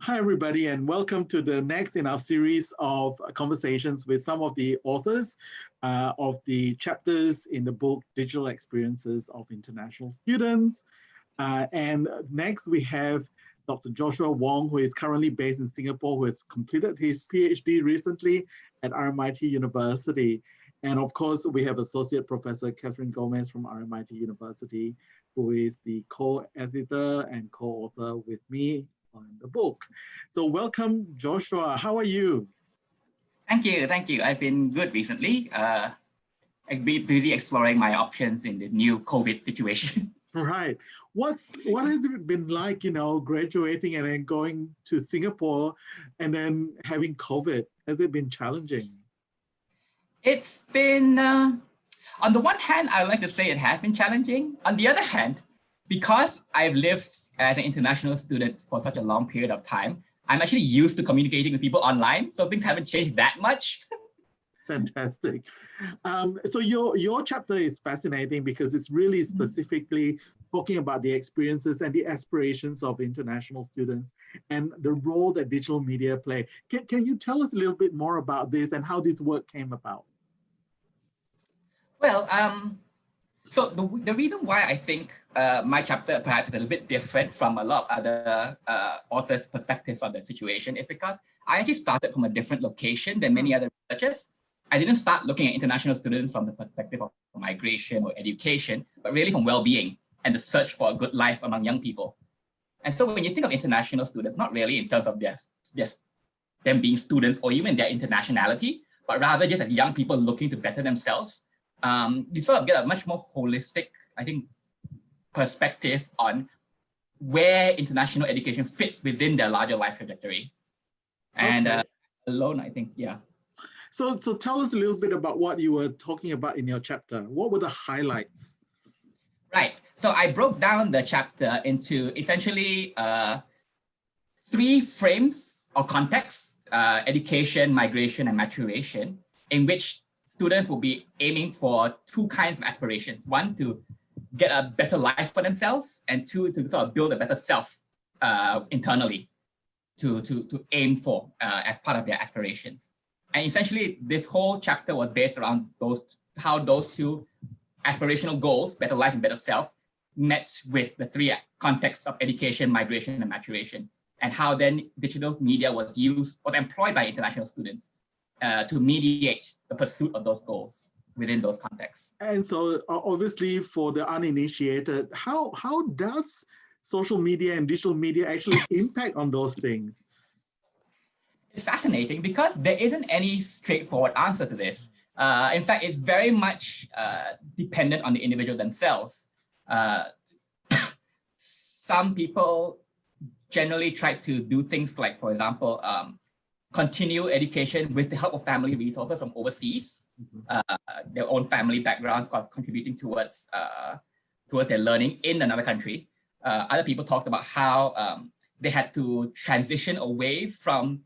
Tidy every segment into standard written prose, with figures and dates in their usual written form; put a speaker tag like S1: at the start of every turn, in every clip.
S1: Hi, everybody, and welcome to the next in our series of conversations with some of the authors of the chapters in the book Digital Experiences of International Students. And next we have Dr. Joshua Wong, who is currently based in Singapore, who has completed his PhD recently at RMIT University. And of course, we have Associate Professor Catherine Gomez from RMIT University, who is the co-editor and co-author with me on the book. So welcome, Joshua. How are you?
S2: Thank you. I've been good recently. I've been busy exploring my options in this new COVID situation.
S1: Right. What has it been like, graduating and then going to Singapore and then having COVID? Has it been challenging?
S2: It's been, on the one hand, I would like to say it has been challenging. On the other hand, because I've lived as an international student for such a long period of time, I'm actually used to communicating with people online, so things haven't changed that much.
S1: Fantastic. So your chapter is fascinating because it's really specifically talking about the experiences and the aspirations of international students and the role that digital media play. Can you tell us a little bit more about this and how this work came about?
S2: Well, so the reason why I think my chapter perhaps is a little bit different from a lot of other authors' perspectives on the situation is because I actually started from a different location than many other researchers. I didn't start looking at international students from the perspective of migration or education, but really from well-being and the search for a good life among young people. And so when you think of international students, not really in terms of them being students or even their internationality, but rather just as young people looking to better themselves, you sort of get a much more holistic, I think, perspective on where international education fits within their larger life trajectory. And alone, I think, yeah.
S1: So tell us a little bit about what you were talking about in your chapter. What were the highlights?
S2: Right. So I broke down the chapter into essentially 3 frames or contexts: education, migration, and maturation, in which students will be aiming for 2 kinds of aspirations. 1, to get a better life for themselves, and 2, to sort of build a better self internally to aim for as part of their aspirations. And essentially, this whole chapter was based around how those 2 aspirational goals, better life and better self, met with the 3 contexts of education, migration, and maturation, and how then digital media was employed by international students to mediate the pursuit of those goals within those contexts.
S1: And so obviously for the uninitiated, how does social media and digital media actually impact on those things?
S2: It's fascinating because there isn't any straightforward answer to this. In fact, it's very much dependent on the individual themselves. Some people generally try to do things like, for example, continue education with the help of family resources from overseas, their own family backgrounds contributing towards their learning in another country. Other people talked about how they had to transition away from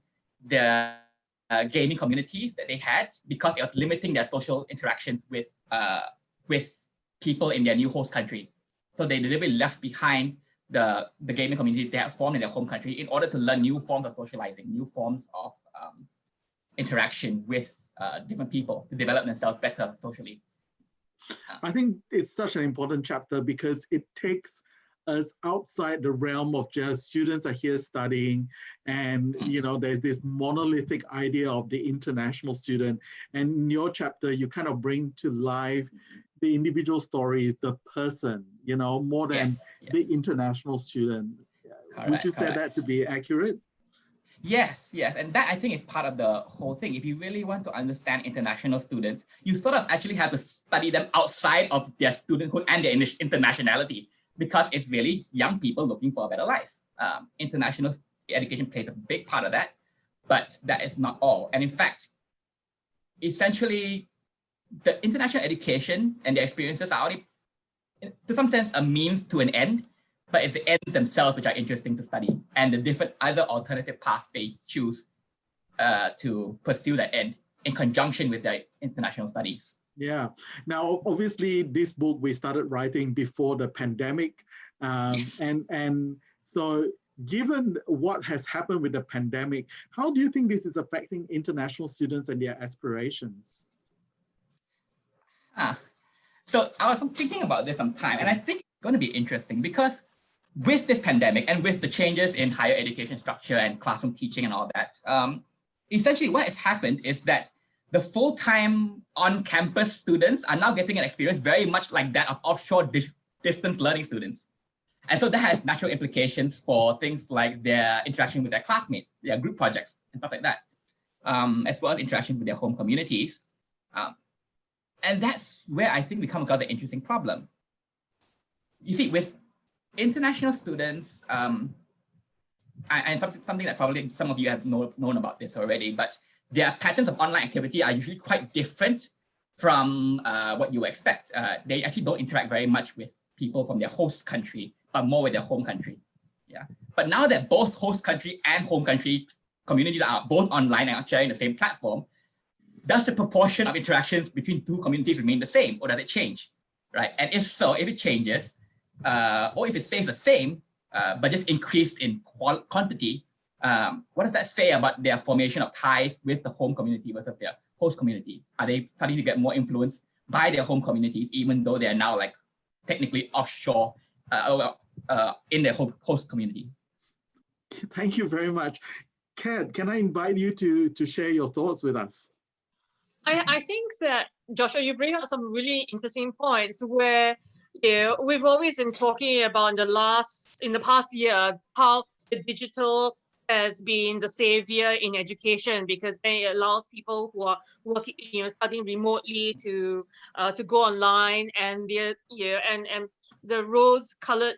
S2: the gaming communities that they had because it was limiting their social interactions with people in their new host country. So they deliberately left behind the gaming communities they had formed in their home country in order to learn new forms of socializing, new forms of interaction with different people to develop themselves better socially.
S1: I think it's such an important chapter because it takes us outside the realm of just students are here studying and there's this monolithic idea of the international student, and in your chapter you kind of bring to life the individual stories, the person, more than the international student. Would you say that to be accurate?
S2: Yes, and that I think is part of the whole thing. If you really want to understand international students, you sort of actually have to study them outside of their studenthood and their internationality, because it's really young people looking for a better life. International education plays a big part of that, but that is not all. And in fact, essentially, the international education and the experiences are only, to some sense, a means to an end, but it's the ends themselves which are interesting to study, and the different other alternative paths they choose to pursue that end in conjunction with their international studies.
S1: Yeah. Now, obviously, this book we started writing before the pandemic, and so given what has happened with the pandemic, how do you think this is affecting international students and their aspirations?
S2: So I was thinking about this some time, and I think it's going to be interesting because with this pandemic and with the changes in higher education structure and classroom teaching and all that, essentially what has happened is that the full-time on-campus students are now getting an experience very much like that of offshore distance learning students. And so that has natural implications for things like their interaction with their classmates, their group projects, and stuff like that, as well as interaction with their home communities. And that's where I think we come across the interesting problem. You see, with international students, and something that probably some of you have known about this already, but their patterns of online activity are usually quite different from what you expect. They actually don't interact very much with people from their host country, but more with their home country. Yeah. But now that both host country and home country communities are both online and are sharing the same platform, does the proportion of interactions between two communities remain the same, or does it change, right? And if so, if it changes, or if it stays the same, but just increased in quantity, what does that say about their formation of ties with the home community versus their host community? Are they starting to get more influenced by their home communities, even though they're now like technically offshore in their host community?
S1: Thank you very much. Kat, can I invite you to share your thoughts with us?
S3: I think that, Joshua, you bring up some really interesting points where we've always been talking about in the past year how the digital has been the savior in education, because it allows people who are working, studying remotely to go online, and and the rose-colored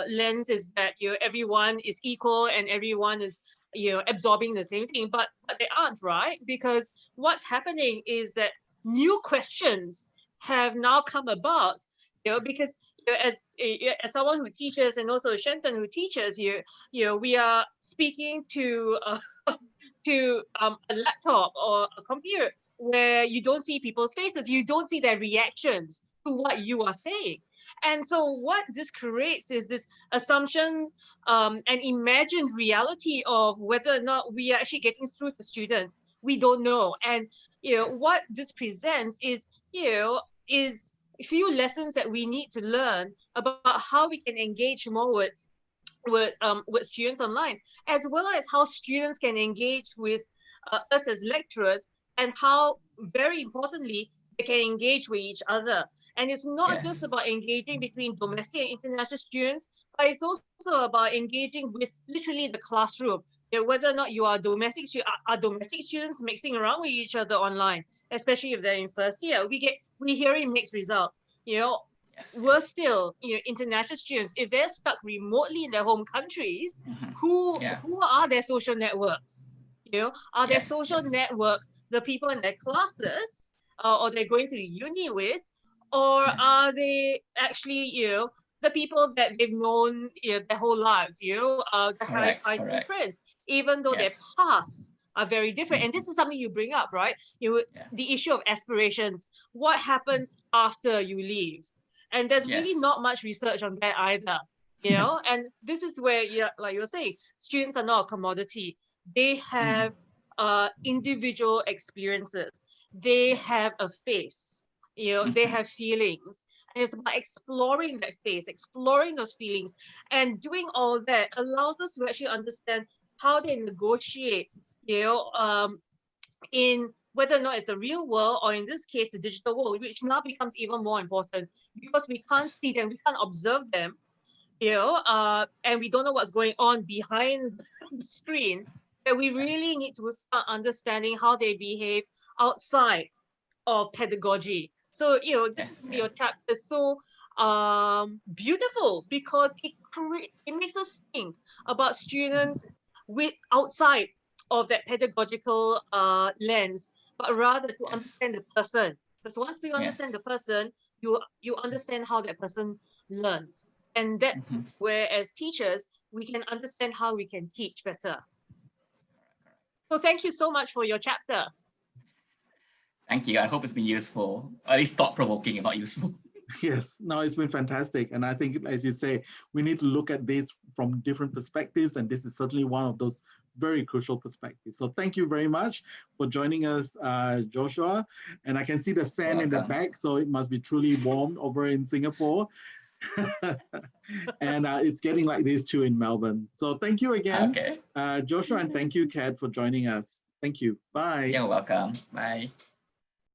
S3: lens is that everyone is equal and everyone is absorbing the same thing, but they aren't, right? Because what's happening is that new questions have now come about, because as someone who teaches, and also Shenton who teaches, we are speaking to a laptop or a computer where you don't see people's faces, you don't see their reactions to what you are saying. And so what this creates is this assumption and imagined reality of whether or not we are actually getting through to students. We don't know. And what this presents is a few lessons that we need to learn about how we can engage more with students online, as well as how students can engage with us as lecturers, and how, very importantly, they can engage with each other. And it's not just about engaging between domestic and international students, but it's also about engaging with literally the classroom. Whether or not you are domestic students mixing around with each other online, especially if they're in first year. We hearing mixed results. We're still, international students, if they're stuck remotely in their home countries, who are their social networks? Are their social networks the people in their classes, or they're going to uni with? Or are they actually, the people that they've known their whole lives, the high school friends, even though their paths are very different? And this is something you bring up, right? The issue of aspirations. What happens after you leave? And there's really not much research on that either, and this is where, like you were saying, students are not a commodity. They have individual experiences. They have a face. They have feelings, and it's about exploring that face, exploring those feelings, and doing all that allows us to actually understand how they negotiate, in whether or not it's the real world, or in this case, the digital world, which now becomes even more important because we can't see them, we can't observe them, and we don't know what's going on behind the screen. That we really need to start understanding how they behave outside of pedagogy. So, your chapter is so beautiful because it makes us think about students with outside of that pedagogical lens, but rather to understand the person. Because once you understand the person, you understand how that person learns. And that's where, as teachers, we can understand how we can teach better. So thank you so much for your chapter.
S2: Thank you. I hope it's been useful, or at least thought-provoking, if not useful.
S1: Yes, no, it's been fantastic. And I think, as you say, we need to look at this from different perspectives. And this is certainly one of those very crucial perspectives. So thank you very much for joining us, Joshua. And I can see the fan in the
S2: Welcome.
S1: back, so it must be truly warm over in Singapore. And it's getting like this too in Melbourne. So thank you again,
S2: Okay.
S1: Joshua, and thank you, Kat, for joining us. Thank you. Bye.
S2: You're welcome. Bye.